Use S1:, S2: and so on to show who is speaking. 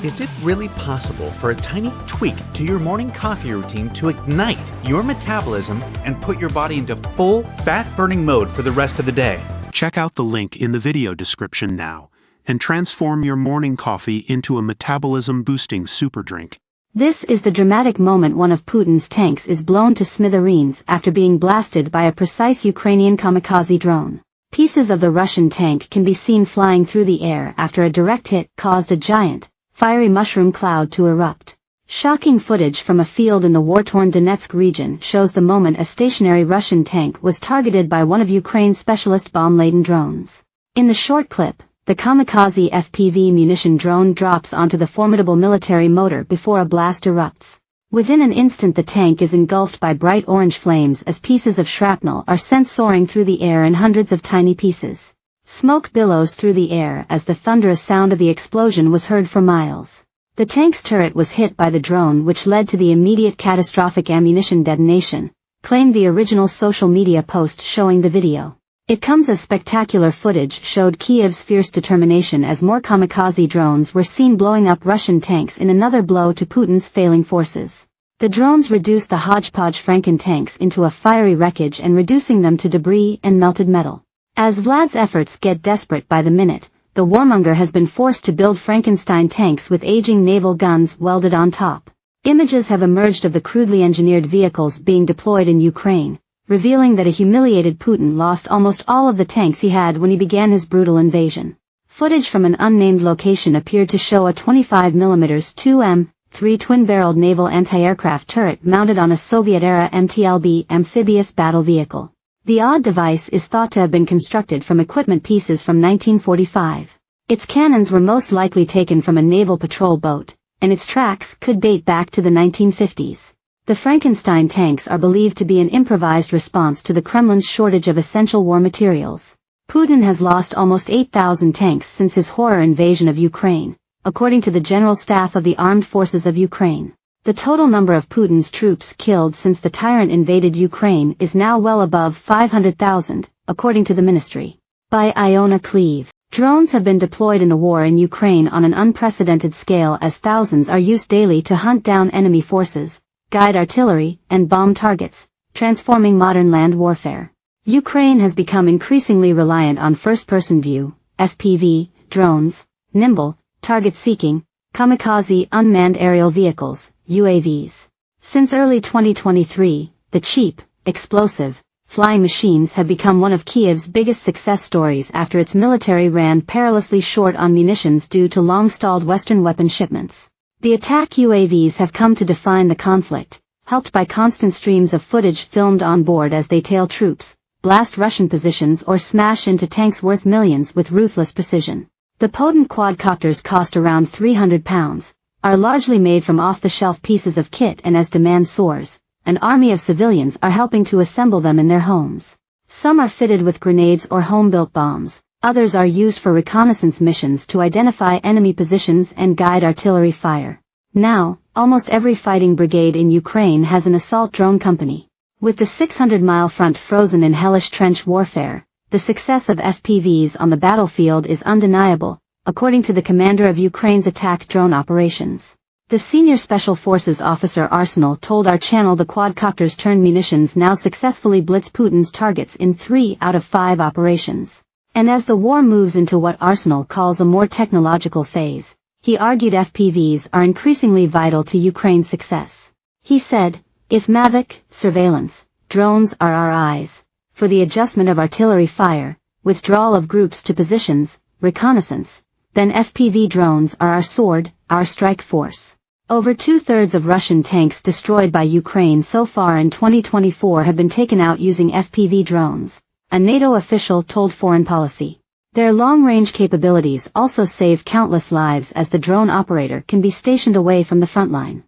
S1: Is it really possible for a tiny tweak to your morning coffee routine to ignite your metabolism and put your body into full fat-burning mode for the rest of the day?
S2: Check out the link in the video description now and transform your morning coffee into a metabolism-boosting super drink.
S3: This is the dramatic moment one of Putin's tanks is blown to smithereens after being blasted by a precise Ukrainian kamikaze drone. Pieces of the Russian tank can be seen flying through the air after a direct hit caused a giant, fiery mushroom cloud to erupt. Shocking footage from a field in the war-torn Donetsk region shows the moment a stationary Russian tank was targeted by one of Ukraine's specialist bomb-laden drones. In the short clip, the kamikaze FPV munition drone drops onto the formidable military motor before a blast erupts. Within an instant the tank is engulfed by bright orange flames as pieces of shrapnel are sent soaring through the air in hundreds of tiny pieces. Smoke billows through the air as the thunderous sound of the explosion was heard for miles. The tank's turret was hit by the drone, which led to the immediate catastrophic ammunition detonation, claimed the original social media post showing the video. It comes as spectacular footage showed Kiev's fierce determination as more kamikaze drones were seen blowing up Russian tanks in another blow to Putin's failing forces. The drones reduced the hodgepodge Franken tanks into a fiery wreckage and reducing them to debris and melted metal. As Vlad's efforts get desperate by the minute, the warmonger has been forced to build Frankenstein tanks with aging naval guns welded on top. Images have emerged of the crudely engineered vehicles being deployed in Ukraine, revealing that a humiliated Putin lost almost all of the tanks he had when he began his brutal invasion. Footage from an unnamed location appeared to show a 25mm 2M3 twin-barreled naval anti-aircraft turret mounted on a Soviet-era MTLB amphibious battle vehicle. The odd device is thought to have been constructed from equipment pieces from 1945. Its cannons were most likely taken from a naval patrol boat, and its tracks could date back to the 1950s. The Frankenstein tanks are believed to be an improvised response to the Kremlin's shortage of essential war materials. Putin has lost almost 8,000 tanks since his horror invasion of Ukraine, according to the General Staff of the Armed Forces of Ukraine. The total number of Putin's troops killed since the tyrant invaded Ukraine is now well above 500,000, according to the ministry. By Iona Cleve, drones have been deployed in the war in Ukraine on an unprecedented scale as thousands are used daily to hunt down enemy forces, guide artillery, and bomb targets, transforming modern land warfare. Ukraine has become increasingly reliant on first-person view, FPV, drones, nimble, target-seeking, kamikaze unmanned aerial vehicles, UAVs. Since early 2023, the cheap, explosive, flying machines have become one of Kiev's biggest success stories after its military ran perilously short on munitions due to long-stalled Western weapon shipments. The attack UAVs have come to define the conflict, helped by constant streams of footage filmed on board as they tail troops, blast Russian positions or smash into tanks worth millions with ruthless precision. The potent quadcopters cost around £300, are largely made from off-the-shelf pieces of kit, and as demand soars, an army of civilians are helping to assemble them in their homes. Some are fitted with grenades or home-built bombs, others are used for reconnaissance missions to identify enemy positions and guide artillery fire. Now, almost every fighting brigade in Ukraine has an assault drone company. With the 600-mile front frozen in hellish trench warfare, the success of FPVs on the battlefield is undeniable, according to the commander of Ukraine's attack drone operations. The senior Special Forces officer Arsenal told our channel the quadcopters turned munitions now successfully blitz Putin's targets in 3 out of 5 operations. And as the war moves into what Arsenal calls a more technological phase, he argued FPVs are increasingly vital to Ukraine's success. He said, "If Mavic, surveillance, drones are our eyes for the adjustment of artillery fire, withdrawal of groups to positions, reconnaissance, then FPV drones are our sword, our strike force." Over 2/3 of Russian tanks destroyed by Ukraine so far in 2024 have been taken out using FPV drones, a NATO official told Foreign Policy. Their long-range capabilities also save countless lives as the drone operator can be stationed away from the front line.